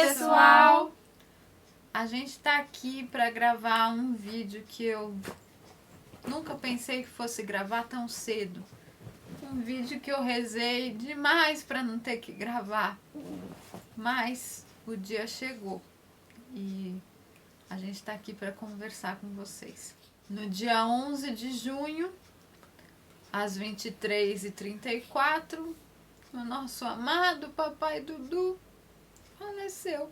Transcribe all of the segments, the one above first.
pessoal! A gente tá aqui para gravar um vídeo que eu nunca pensei que fosse gravar tão cedo. Um vídeo que eu rezei demais para não ter que gravar. Mas o dia chegou e a gente tá aqui para conversar com vocês. No dia 11 de junho, às 23h34, o nosso amado papai Dudu faleceu.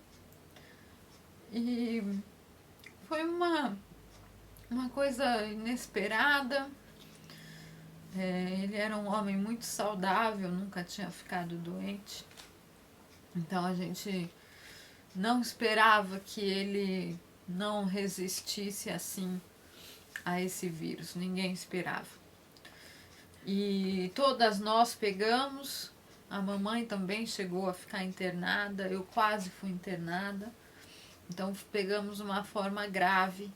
E foi uma coisa inesperada. Ele era um homem muito saudável, nunca tinha ficado doente. Então a gente não esperava que ele não resistisse assim a esse vírus. Ninguém esperava. E todas nós pegamos. A mamãe também chegou a ficar internada. Eu quase fui internada. Então pegamos uma forma grave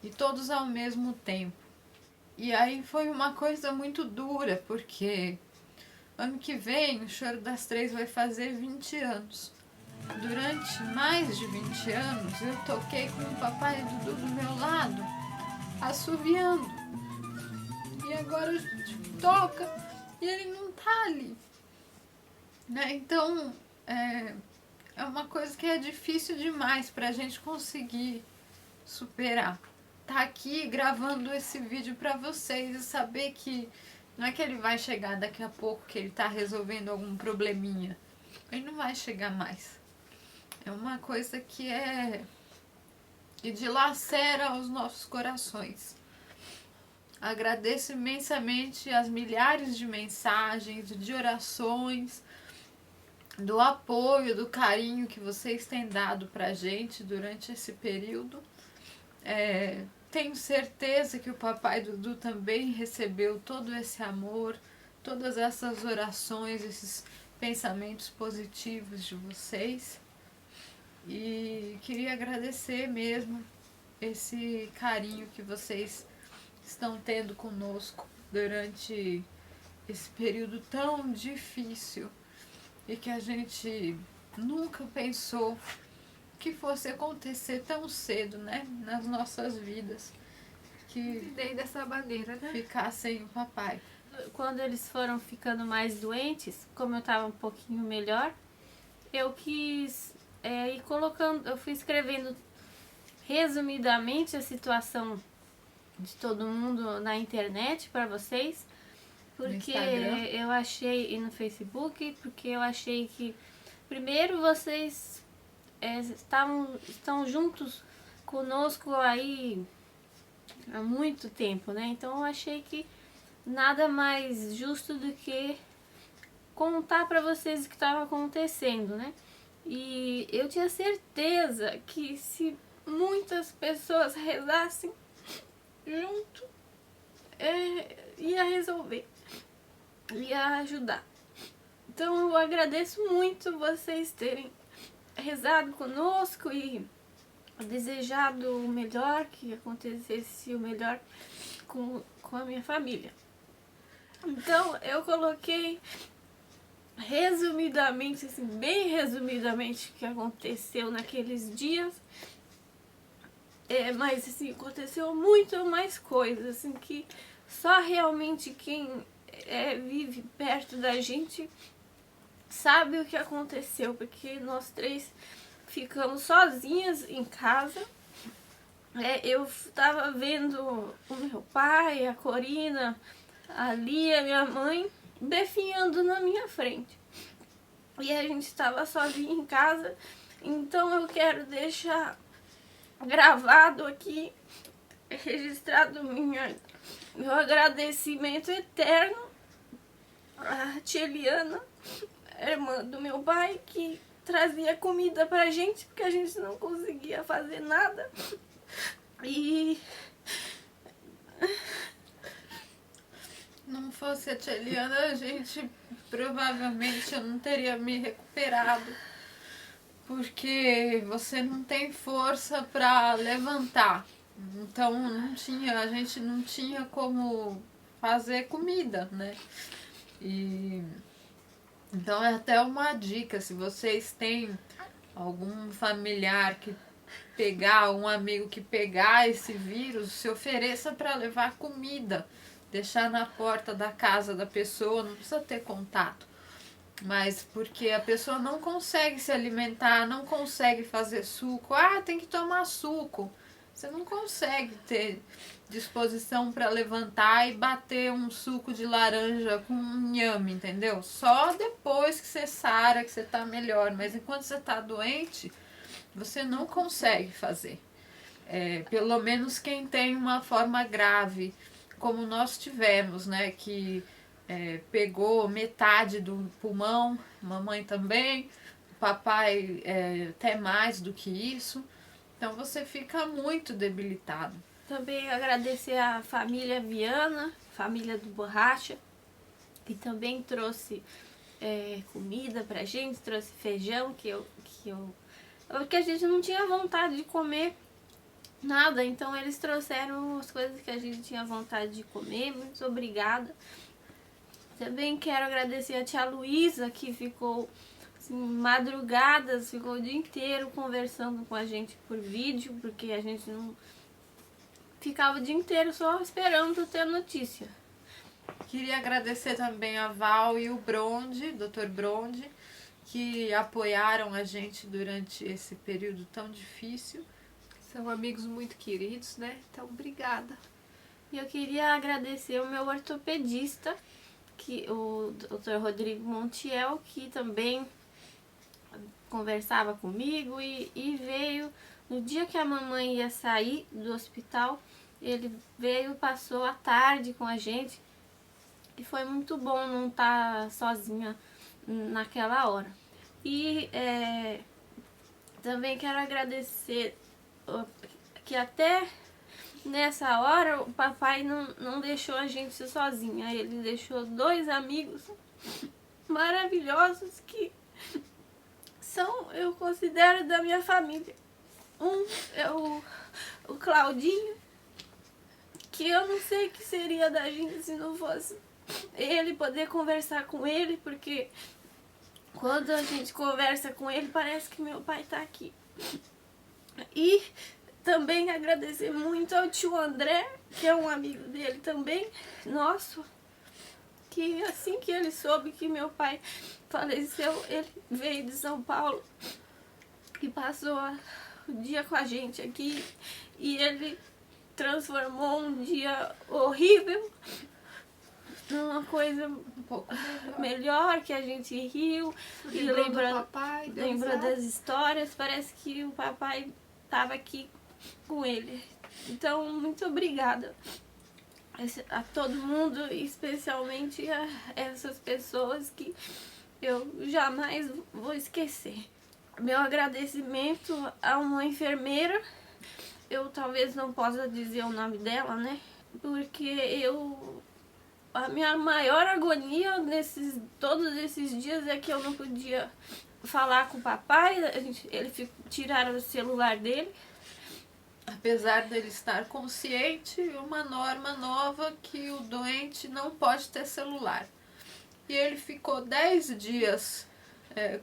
e todos ao mesmo tempo. E aí foi uma coisa muito dura, porque ano que vem o Choro das Três vai fazer 20 anos. Durante mais de 20 anos eu toquei com o papai Dudu do meu lado, assoviando. E agora a gente toca e ele não tá ali. Né? Então é uma coisa que é difícil demais pra gente conseguir superar. Tá aqui gravando esse vídeo pra vocês e saber que não é que ele vai chegar daqui a pouco, que ele tá resolvendo algum probleminha. Ele não vai chegar mais. É uma coisa que dilacera os nossos corações. Agradeço imensamente as milhares de mensagens, de orações, do apoio, do carinho que vocês têm dado pra gente durante esse período. Tenho certeza que o papai Dudu também recebeu todo esse amor, todas essas orações, esses pensamentos positivos de vocês. E queria agradecer mesmo esse carinho que vocês estão tendo conosco durante esse período tão difícil e que a gente nunca pensou que fosse acontecer tão cedo, né, nas nossas vidas, que Desde essa maneira, né? ficar sem o papai. Quando eles foram ficando mais doentes, como eu tava um pouquinho melhor, eu quis ir colocando, eu fui escrevendo resumidamente a situação de todo mundo na internet para vocês, porque eu achei, e no Facebook, porque eu achei que primeiro vocês estão juntos conosco aí há muito tempo, né? Então eu achei que nada mais justo do que contar para vocês o que estava acontecendo, né? E eu tinha certeza que se muitas pessoas rezassem junto, ia resolver, ia ajudar. Então eu agradeço muito vocês terem rezado conosco e desejado o melhor, que acontecesse o melhor com a minha família. Então eu coloquei resumidamente, assim, bem resumidamente, o que aconteceu naqueles dias. Mas assim, aconteceu muito mais coisas, assim, que só realmente quem vive perto da gente sabe o que aconteceu, porque nós três ficamos sozinhas em casa. Eu tava vendo o meu pai, a Corina, a Lia, minha mãe, definhando na minha frente. E a gente estava sozinha em casa, então eu quero deixar gravado aqui, registrado meu agradecimento eterno à tia Eliana, irmã do meu pai, que trazia comida pra gente, porque a gente não conseguia fazer nada. E não fosse a tia Eliana, a gente provavelmente eu não teria me recuperado, porque você não tem força para levantar. Então a gente não tinha como fazer comida, né? Então é até uma dica, se vocês têm algum familiar que pegar, um amigo que pegar esse vírus, se ofereça para levar comida, deixar na porta da casa da pessoa, não precisa ter contato. Mas porque a pessoa não consegue se alimentar, não consegue fazer suco. Ah, tem que tomar suco. Você não consegue ter disposição para levantar e bater um suco de laranja com um inhame, entendeu? Só depois que você sara, que você tá melhor. Mas enquanto você tá doente, você não consegue fazer. Pelo menos quem tem uma forma grave, como nós tivemos, né? Que pegou metade do pulmão, mamãe também, papai até mais do que isso. Então você fica muito debilitado. Também agradecer a família Viana, família do Borracha, que também trouxe comida pra gente, trouxe feijão, porque a gente não tinha vontade de comer nada, então eles trouxeram as coisas que a gente tinha vontade de comer. Muito obrigada. Também quero agradecer a tia Luísa, que ficou assim, madrugadas, ficou o dia inteiro conversando com a gente por vídeo, porque a gente não ficava o dia inteiro só esperando ter notícia. Queria agradecer também a Val e o Bronde, Dr. Bronde, que apoiaram a gente durante esse período tão difícil. São amigos muito queridos, né? Então, obrigada. E eu queria agradecer o meu ortopedista, o Dr. Rodrigo Montiel, que também conversava comigo e veio no dia que a mamãe ia sair do hospital. Ele veio, passou a tarde com a gente e foi muito bom não estar sozinha naquela hora. E também quero agradecer que até nessa hora o papai não deixou a gente sozinha. Ele deixou 2 amigos maravilhosos que eu considero da minha família. Um é o Claudinho, que eu não sei o que seria da gente se não fosse ele, poder conversar com ele, porque quando a gente conversa com ele parece que meu pai tá aqui. E também agradecer muito ao tio André, que é um amigo dele também, nosso, que assim que ele soube que meu pai faleceu, ele veio de São Paulo e passou o dia com a gente aqui, e ele transformou um dia horrível numa coisa Um pouco melhor, que a gente riu e lembrou das histórias. Parece que o papai estava aqui com ele. Então, muito obrigada a todo mundo, especialmente a essas pessoas que eu jamais vou esquecer. Meu agradecimento a uma enfermeira, eu talvez não possa dizer o nome dela, né? Porque a minha maior agonia todos esses dias é que eu não podia falar com o papai. Tiraram o celular dele. Apesar dele estar consciente, uma norma nova que o doente não pode ter celular. E ele ficou 10 dias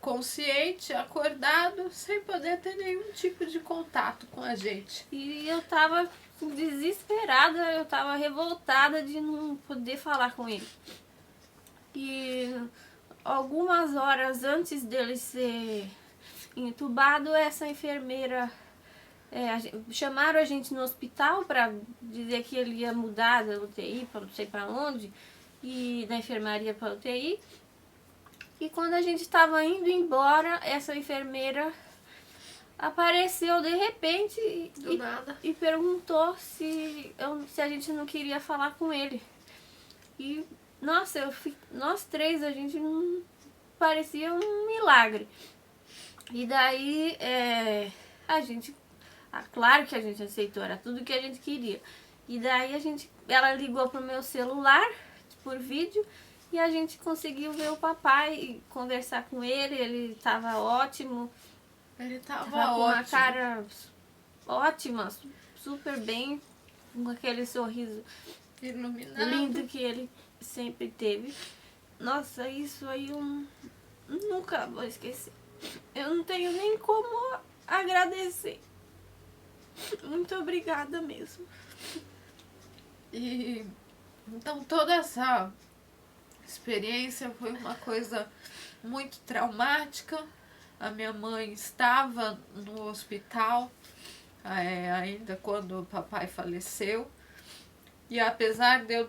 consciente, acordado, sem poder ter nenhum tipo de contato com a gente. E eu tava desesperada, eu tava revoltada de não poder falar com ele. E algumas horas antes dele ser entubado, essa enfermeira chamaram a gente no hospital para dizer que ele ia mudar da UTI para não sei para onde, e da enfermaria para UTI. E quando a gente estava indo embora, essa enfermeira apareceu de repente e perguntou se a gente não queria falar com ele. E nossa, nós 3, a gente não parecia um milagre. E daí claro que a gente aceitou, era tudo que a gente queria. E daí ela ligou pro meu celular por vídeo e a gente conseguiu ver o papai e conversar com ele. Ele estava ótimo. Ele tava com ótimo. Uma cara ótima, super bem, com aquele sorriso iluminado, lindo que ele sempre teve. Nossa, isso aí eu nunca vou esquecer. Eu não tenho nem como agradecer. Muito obrigada mesmo. E então toda essa experiência foi uma coisa muito traumática. A minha mãe estava no hospital ainda quando o papai faleceu. E apesar de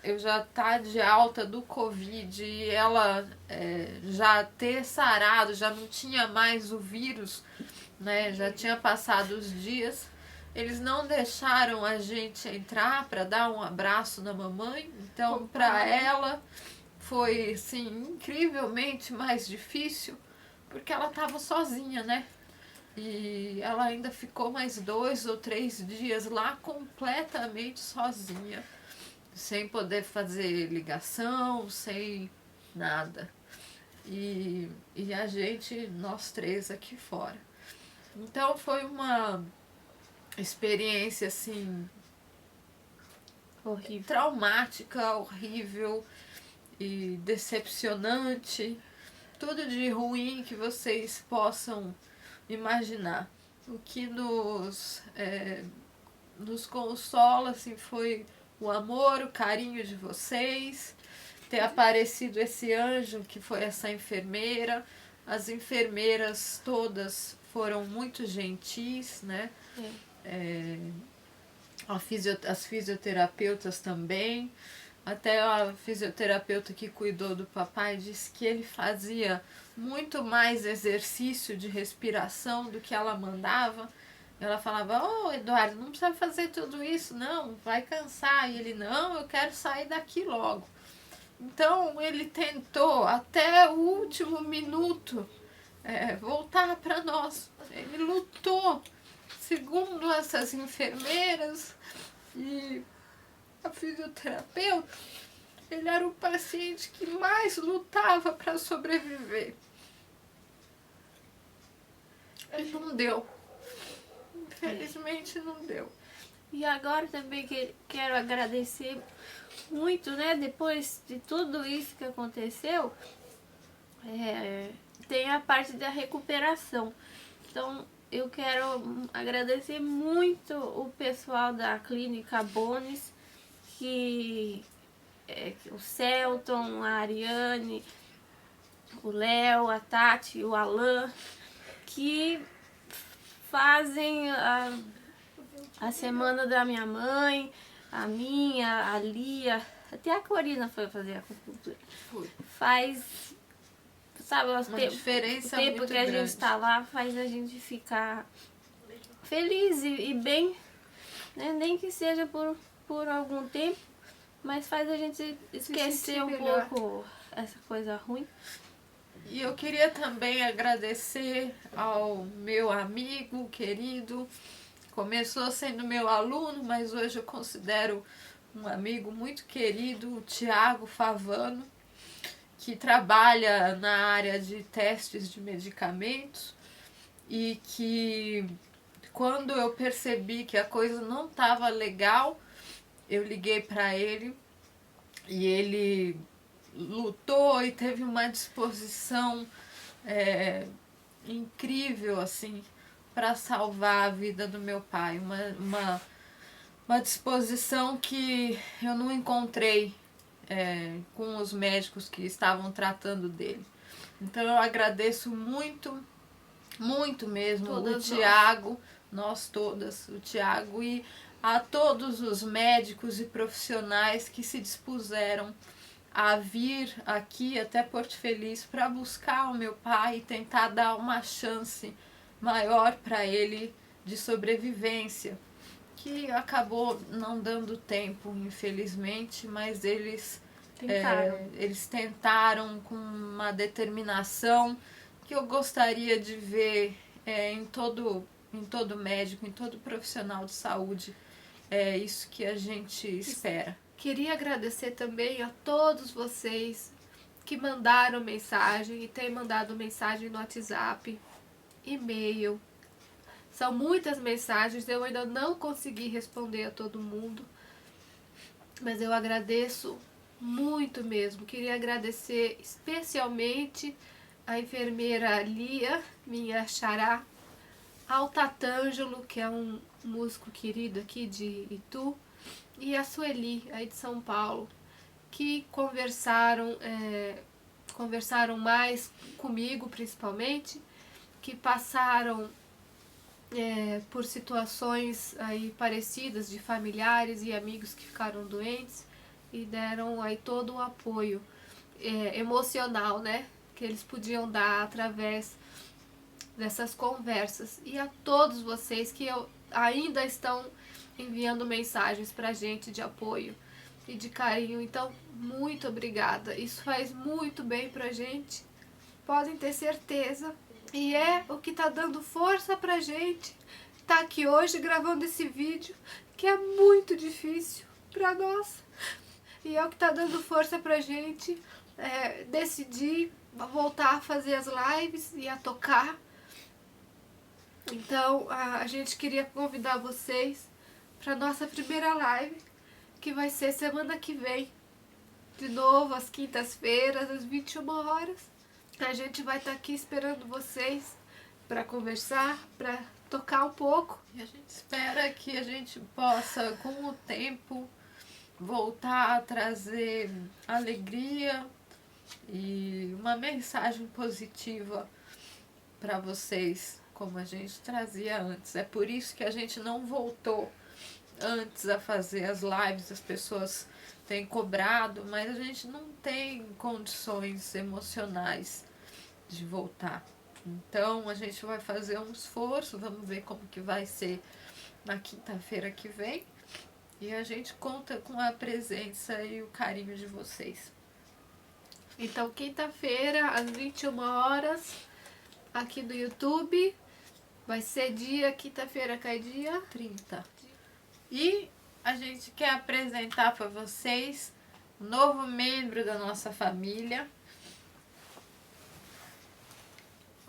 eu já estar de alta do Covid e ela já ter sarado, já não tinha mais o vírus, né? Já tinha passado os dias. Eles não deixaram a gente entrar para dar um abraço na mamãe. Então, para ela foi assim incrivelmente mais difícil, porque ela estava sozinha, né? E ela ainda ficou mais 2 ou 3 dias lá completamente sozinha, sem poder fazer ligação, sem nada. E a gente, nós três aqui fora. Então foi uma experiência assim Horrível. traumática, horrível e decepcionante. Tudo de ruim que vocês possam imaginar. O que nos consola assim, foi o amor, o carinho de vocês, ter aparecido esse anjo que foi essa enfermeira. As enfermeiras todas foram muito gentis, né? As fisioterapeutas também. Até a fisioterapeuta que cuidou do papai disse que ele fazia muito mais exercício de respiração do que ela mandava. Ela falava, Eduardo, não precisa fazer tudo isso, não, vai cansar. E ele, não, eu quero sair daqui logo. Então ele tentou até o último minuto voltar para nós. Ele lutou, segundo essas enfermeiras e a fisioterapeuta, ele era o paciente que mais lutava para sobreviver. E não deu. Infelizmente não deu. E agora também quero agradecer muito, né? Depois de tudo isso que aconteceu, tem a parte da recuperação. Então eu quero agradecer muito o pessoal da Clínica Bones, que o Celton, a Ariane, o Léo, a Tati, o Alan, que fazem a semana da minha mãe, a minha, a Lia, até a Corina foi fazer acupuntura. Faz, sabe, Uma diferença o tempo muito que a grande. gente está lá faz a gente ficar feliz e bem, né? Nem que seja por algum tempo, mas faz a gente esquecer um pouco essa coisa ruim. E eu queria também agradecer ao meu amigo querido. Começou sendo meu aluno, mas hoje eu considero um amigo muito querido, o Tiago Favano, que trabalha na área de testes de medicamentos e que quando eu percebi que a coisa não estava legal, eu liguei para ele e ele lutou e teve uma disposição incrível assim para salvar a vida do meu pai, uma disposição que eu não encontrei com os médicos que estavam tratando dele. Então eu agradeço muito, muito mesmo Todas o Tiago, nós todas, o Tiago e a todos os médicos e profissionais que se dispuseram a vir aqui até Porto Feliz para buscar o meu pai e tentar dar uma chance maior para ele de sobrevivência, que acabou não dando tempo, infelizmente, mas eles tentaram com uma determinação que eu gostaria de ver em todo médico, em todo profissional de saúde. É isso que a gente espera. Queria agradecer também a todos vocês que mandaram mensagem e têm mandado mensagem no WhatsApp, e-mail. São muitas mensagens, eu ainda não consegui responder a todo mundo, mas eu agradeço muito mesmo. Queria agradecer especialmente a enfermeira Lia, minha xará, ao Tatângelo, que é um músico querido aqui de Itu, e a Sueli, aí de São Paulo, que conversaram mais comigo, principalmente, que passaram por situações aí parecidas de familiares e amigos que ficaram doentes e deram aí todo o apoio emocional, né, que eles podiam dar através dessas conversas. E a todos vocês que ainda estão enviando mensagens pra gente de apoio e de carinho, então muito obrigada, isso faz muito bem pra gente, podem ter certeza, e é o que tá dando força pra gente tá aqui hoje gravando esse vídeo, que é muito difícil pra nós, e é o que tá dando força pra gente decidir voltar a fazer as lives e a tocar. Então a gente queria convidar vocês para nossa primeira live, que vai ser semana que vem, de novo às quintas-feiras, às 21 horas. A gente vai estar aqui esperando vocês para conversar, para tocar um pouco. E a gente espera que a gente possa, com o tempo, voltar a trazer alegria e uma mensagem positiva para vocês, como a gente trazia antes. É por isso que a gente não voltou antes a fazer as lives. As pessoas têm cobrado, mas a gente não tem condições emocionais de voltar. Então a gente vai fazer um esforço, vamos ver como que vai ser na quinta-feira que vem, e a gente conta com a presença e o carinho de vocês. Então quinta-feira às 21 horas aqui do YouTube, vai ser quinta-feira cai dia 30. E a gente quer apresentar para vocês um novo membro da nossa família.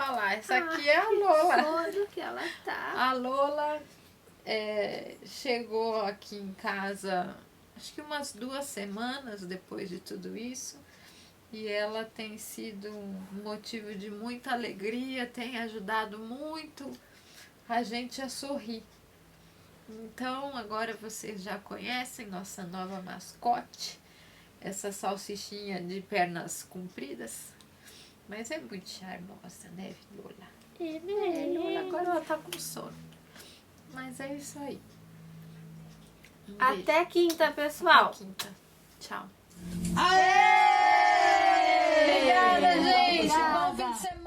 Olha lá, essa aqui é a Lola. Que ela tá. A Lola chegou aqui em casa, acho que umas 2 semanas depois de tudo isso. E ela tem sido um motivo de muita alegria, tem ajudado muito a gente a sorrir. Então agora vocês já conhecem nossa nova mascote, essa salsichinha de pernas compridas. Mas é muito charmosa, né, Lola? Lola, agora ela tá com sono. Mas é isso aí. Até quinta, pessoal. Até quinta. Tchau. Aê! Obrigada, gente. Obrigada. Bom fim de semana.